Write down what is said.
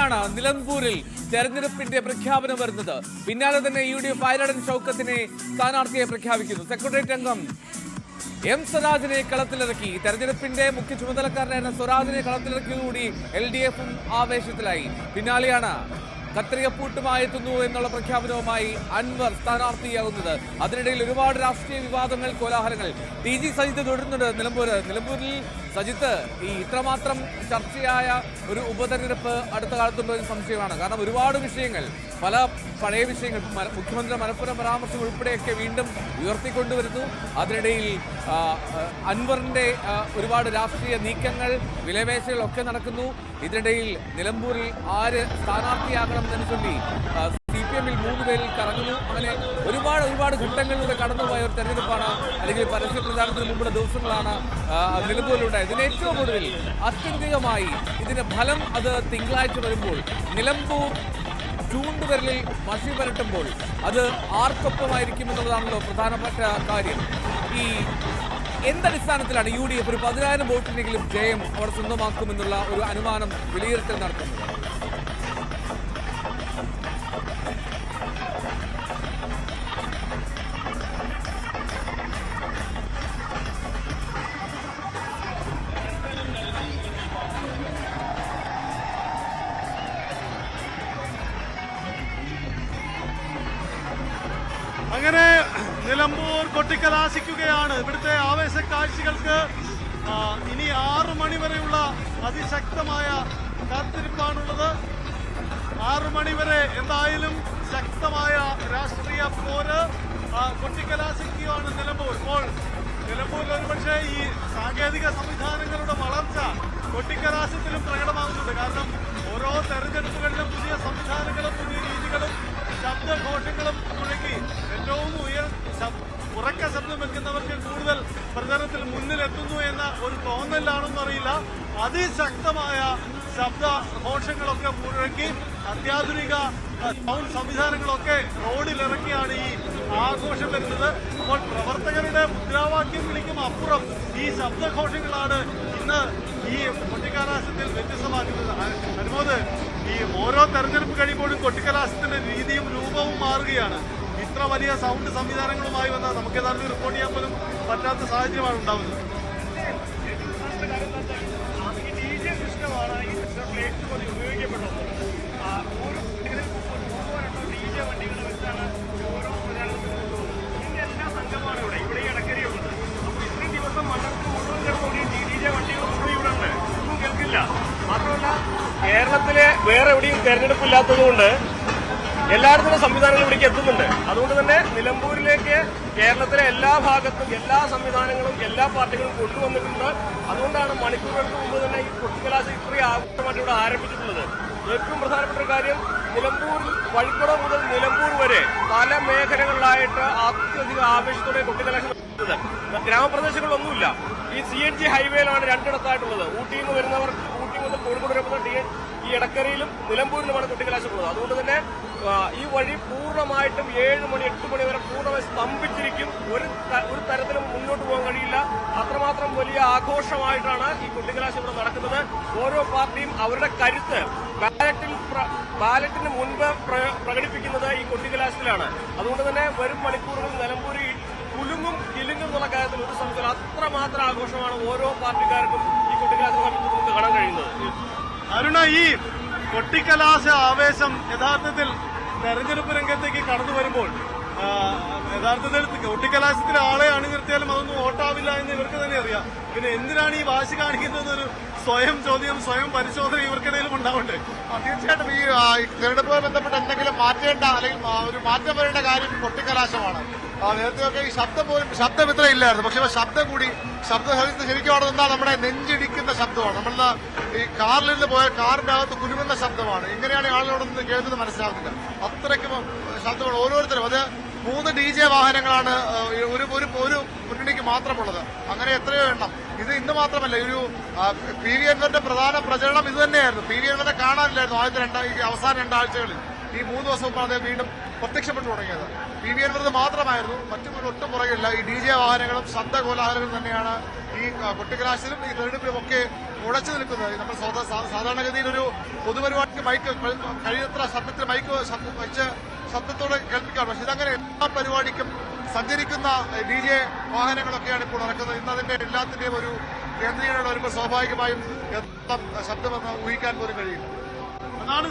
പിന്നാലെയാണ് നിലമ്പൂരിൽ തെരഞ്ഞെടുപ്പിന്റെ പ്രഖ്യാപനം വരുന്നത്. പിന്നാലെ തന്നെ UDF ഐരടൻ ഷൗക്കത്തിനെ സ്ഥാനാർത്ഥിയെ പ്രഖ്യാപിക്കുന്നു. സെക്രട്ടേറിയറ്റ് അംഗം M സ്വരാജിനെ കളത്തിലിറക്കി. തെരഞ്ഞെടുപ്പിന്റെ മുഖ്യ ചുമതലക്കാരനായിരുന്ന സ്വരാജിനെ കളത്തിലിറക്കിയതോടുകൂടി LDF ആവേശത്തിലായി. പിന്നാലെയാണ് കത്രികപ്പൂട്ടുമായി എത്തുന്നു എന്നുള്ള പ്രഖ്യാപനവുമായി അൻവർ സ്ഥാനാർത്ഥിയാകുന്നത്. അതിനിടയിൽ ഒരുപാട് രാഷ്ട്രീയ വിവാദങ്ങൾ, കോലാഹലങ്ങൾ. TG സജിത്ത് തുടരുന്നുണ്ട് നിലമ്പൂരിൽ. സജിത്ത്, ഈ ഇത്രമാത്രം ചർച്ചയായ ഒരു ഉപതെരഞ്ഞെടുപ്പ് അടുത്ത കാലത്തുണ്ടോ എന്ന് സംശയമാണ്. കാരണം ഒരുപാട് വിഷയങ്ങൾ, പല പഴയ വിഷയങ്ങൾ, മുഖ്യമന്ത്രി മലപ്പുറം പരാമർശം ഉൾപ്പെടെയൊക്കെ വീണ്ടും ഉയർത്തിക്കൊണ്ടുവരുന്നു. അതിനിടയിൽ അൻവറിന്റെ ഒരുപാട് രാഷ്ട്രീയ നീക്കങ്ങൾ, വിലപേശകളൊക്കെ നടക്കുന്നു. ഇതിനിടയിൽ നിലമ്പൂരിൽ ആര് സ്ഥാനാർത്ഥിയാകണം എന്ന് ചൊല്ലി CPM-ൽ 3 പേരിൽ കറങ്ങുന്നു. അങ്ങനെ ഒരുപാട് ഘട്ടങ്ങളിലൂടെ കടന്നുപോയ ഒരു തെരഞ്ഞെടുപ്പാണ്, അല്ലെങ്കിൽ പരസ്യ പ്രചാരണത്തിന് മുമ്പുള്ള ദിവസങ്ങളാണ് നിലമ്പൂരിലുണ്ടായത്. ഇതിന് ഏറ്റവും ഒടുവിൽ ആത്യന്തികമായി ഇതിന്റെ ഫലം അത് തിങ്കളാഴ്ച വരുമ്പോൾ നിലമ്പൂർ ചൂണ്ടുവിരലിൽ മഷി പരട്ടുമ്പോൾ അത് ആർക്കൊപ്പമായിരിക്കും എന്നുള്ളതാണല്ലോ പ്രധാനപ്പെട്ട കാര്യം. ഈ എന്തടിസ്ഥാനത്തിലാണ് UDF ഒരു 10,000 വോട്ടിനെങ്കിലും ജയം അവർ സ്വന്തമാക്കുമെന്നുള്ള ഒരു അനുമാനം, വിലയിരുത്തൽ നടത്തുന്നത്? അങ്ങനെ നിലമ്പൂർ കൊട്ടിക്കലാശിക്കുകയാണ്. ഇവിടുത്തെ ആവേശ കാഴ്ചകൾക്ക് ഇനി 6 മണി വരെയുള്ള അതിശക്തമായ കാത്തിരിപ്പാണുള്ളത്. 6 മണി വരെ എന്തായാലും ശക്തമായ രാഷ്ട്രീയ പോര് കൊട്ടിക്കലാശിക്കുകയാണ് നിലമ്പൂർ. ഇപ്പോൾ നിലമ്പൂരിൽ ഒരുപക്ഷെ ഈ സാങ്കേതിക സംവിധാനങ്ങളുടെ വളർച്ച കൊട്ടിക്കലാശത്തിലും പ്രകടമാകുന്നുണ്ട്. കാരണം ഓരോ തെരഞ്ഞെടുപ്പുകളിലും പുതിയ സംവിധാനങ്ങളും പുതിയ രീതികളും ശബ്ദഘോഷങ്ങളും മുഴങ്ങി ഏറ്റവും ഉറക്ക ശബ്ദം വെക്കുന്നവർക്ക് കൂടുതൽ പ്രചരണത്തിൽ മുന്നിലെത്തുന്നു എന്ന ഒരു തോന്നലാണെന്നറിയില്ല. അതിശക്തമായ ശബ്ദഘോഷങ്ങളൊക്കെ മുഴങ്ങി അത്യാധുനിക സൗണ്ട് സംവിധാനങ്ങളൊക്കെ റോഡിലിറക്കിയാണ് ഈ ആഘോഷം വരുന്നത്. അപ്പോൾ പ്രവർത്തകരുടെ മുദ്രാവാക്യം വിളിക്കും അപ്പുറം ഈ ശബ്ദഘോഷങ്ങളാണ് ഇന്ന് ഈ കൊട്ടിക്കലാശത്തിൽ വ്യത്യസ്തമാക്കുന്നത്. അനുമോദ്, ഈ ഓരോ തെരഞ്ഞെടുപ്പ് കഴിയുമ്പോഴും കൊട്ടിക്കലാശത്തിന്റെ രീതിയും രൂപവും മാറുകയാണ്. ഇത്ര വലിയ സൗണ്ട് സംവിധാനങ്ങളുമായി വന്നാൽ നമുക്ക് യഥാർത്ഥത്തിൽ റിപ്പോർട്ട് ചെയ്യാൻ പോലും പറ്റാത്ത സാഹചര്യമാണ് ഉണ്ടാവുന്നത്. ഉപയോഗിക്കപ്പെടുന്നത് എല്ലാ സംഘമാണ് ഇവിടെ ഈ ഇടക്കരയുള്ളത്. അപ്പോൾ ഇത്രയും ദിവസം മണ്ണർക്ക് മുഴുവൻ DJ വണ്ടികൾ മുഴുവൻ ഇവിടെ ഉണ്ട്, ഒന്നും കേൾക്കില്ല. മാത്രമല്ല കേരളത്തിലെ വേറെ എവിടെയും തെരഞ്ഞെടുപ്പില്ലാത്തതുകൊണ്ട് എല്ലായിടത്തും സംവിധാനങ്ങൾ ഇവിടേക്ക് എത്തുന്നുണ്ട്. അതുകൊണ്ട് തന്നെ നിലമ്പൂരിലേക്ക് കേരളത്തിലെ എല്ലാ ഭാഗത്തും എല്ലാ സംവിധാനങ്ങളും എല്ലാ പാർട്ടികളും കൊണ്ടുവന്നിട്ടുണ്ട്. അതുകൊണ്ടാണ് മണിക്കൂറുകൾക്ക് മുമ്പ് തന്നെ ഈ കൊട്ടിക്കലാശം ഇത്രയും ആഘോഷമായിട്ട് ഇവിടെ ആരംഭിച്ചിട്ടുള്ളത്. ഏറ്റവും പ്രധാനപ്പെട്ട ഒരു കാര്യം, നിലമ്പൂരിൽ വഴിപ്പുറ മുതൽ നിലമ്പൂർ വരെ പല മേഖലകളിലായിട്ട് അത്യധികം ആവേശത്തോടെ കൊട്ടിക്കലാശം നടത്തുന്നത്. ഗ്രാമപ്രദേശങ്ങളൊന്നുമില്ല. ഈ CNG ഹൈവേയിലാണ് രണ്ടിടത്തായിട്ടുള്ളത്. ഊട്ടിയിൽ നിന്ന് വരുന്നവർ ഊട്ടി മുതൽ കോഴിക്കോട് വരെ ഈ ഇടക്കരയിലും നിലമ്പൂരിലുമാണ് കൊട്ടിക്കലാശമുള്ളത്. അതുകൊണ്ട് തന്നെ ഈ വഴി പൂർണ്ണമായിട്ടും 7 മണി 8 മണി വരെ പൂർണ്ണമായി സ്തംഭിച്ചിരിക്കും. ഒരു തരത്തിലും മുന്നോട്ട് പോകാൻ കഴിയില്ല. അത്രമാത്രം വലിയ ആഘോഷമായിട്ടാണ് ഈ കൊട്ടിക്കലാശം ഇവിടെ നടക്കുന്നത്. ഓരോ പാർട്ടിയും അവരുടെ കരുത്ത് ബാലറ്റിന് മുൻപ് പ്രകടിപ്പിക്കുന്നത് ഈ കൊട്ടിക്കലാശത്തിലാണ്. അതുകൊണ്ട് തന്നെ വരും മണിക്കൂറുകളിൽ നിലമ്പൂരിൽ കുലുങ്ങും കിലുങ്ങും എന്നുള്ള കാര്യത്തിൽ ഒരു സംശയം. അത്രമാത്രം ആഘോഷമാണ് ഓരോ പാർട്ടിക്കാർക്കും ഈ കൊട്ടിക്കലാശ സമയത്ത് നമുക്ക് കാണാൻ കഴിയുന്നത്. അരുണ, ഈ കൊട്ടിക്കലാശ ആവേശം യഥാർത്ഥത്തിൽ തെരഞ്ഞെടുപ്പ് രംഗത്തേക്ക് കടന്നു വരുമ്പോൾ യഥാർത്ഥത്തിൽ കൊട്ടിക്കലാശത്തിലെ ആളെ അണിനിർത്തിയാലും അതൊന്നും വോട്ടാവില്ല എന്ന് ഇവർക്ക് തന്നെ അറിയാം. പിന്നെ എന്തിനാണ് ഈ വാശി കാണിക്കുന്നതൊരു സ്വയം ചോദ്യം, സ്വയം പരിശോധന ഇവർക്കിടയിലും ഉണ്ടാവണ്ടേ? തീർച്ചയായിട്ടും ഈ തെരഞ്ഞെടുപ്പുമായി ബന്ധപ്പെട്ട് എന്തെങ്കിലും മാറ്റേണ്ട അല്ലെങ്കിൽ ഒരു മാറ്റം വരേണ്ട കാര്യം കൊട്ടിക്കലാശമാണ്. നേരത്തെയൊക്കെ ഈ ശബ്ദം ഇത്ര ഇല്ലായിരുന്നു. പക്ഷെ ശബ്ദം കൂടി, ശരിക്കും അവിടെ നിന്നാൽ നമ്മുടെ നെഞ്ചിടിക്കുന്ന ശബ്ദമാണ്. നമ്മളുടെ ഈ കാറിൽ നിന്ന് പോയ കാറിന്റെ അകത്ത് കുലുങ്ങുന്ന ശബ്ദമാണ്. ഇങ്ങനെയാണ് ആളുകളോട് നിന്ന് കേൾക്കുന്നത് മനസ്സിലാവുന്നില്ല. അത്രയ്ക്കും ശബ്ദമാണ് ഓരോരുത്തരും. അത് 3 DJ വാഹനങ്ങളാണ് ഒരു മുന്നണിക്ക് മാത്രമുള്ളത്. അങ്ങനെ എത്രയോ എണ്ണം. ഇത് ഇന്ന് മാത്രമല്ല, ഒരു PV അൻവറിന്റെ പ്രധാന പ്രചരണം ഇത് തന്നെയായിരുന്നു. PV അൻവറിനെ കാണാനില്ലായിരുന്നു അവസാന 2 ആഴ്ചകളിൽ. ഈ 3 ദിവസം മുമ്പ് അദ്ദേഹം വീണ്ടും പ്രത്യക്ഷപ്പെട്ടു തുടങ്ങിയത്. PV അൻവർ മാത്രമായിരുന്നു, മറ്റു ഒട്ടും പുറകില്ല. ഈ DJ വാഹനങ്ങളും ശബ്ദ കോലാഹലങ്ങളും തന്നെയാണ് ഈ കൊട്ടിക്കലാശത്തിലും ഈ തെരഞ്ഞെടുപ്പിലും ഒക്കെ ഉടച്ചു നിൽക്കുന്നത്. നമ്മൾ സാധാരണഗതിയിൽ ഒരു പൊതുപരിപാടിക്ക് മൈക്ക് കഴിയുന്നത്ര ശബ്ദത്തിൽ മൈക്ക് വെച്ച് ശബ്ദത്തോടെ കേൾപ്പിക്കാറ്. പക്ഷെ ഇതങ്ങനെ എല്ലാ പരിപാടിക്കും സഞ്ചരിക്കുന്ന DJ വാഹനങ്ങളൊക്കെയാണ് ഇപ്പോൾ നടക്കുന്നത്. ഇന്ന് അതിന്റെ എല്ലാത്തിന്റെയും ഒരു കേന്ദ്രീകരണം വരുമ്പോൾ സ്വാഭാവികമായും ശബ്ദമെന്ന് ഊഹിക്കാൻ പോലും കഴിയില്ല. അതാണ്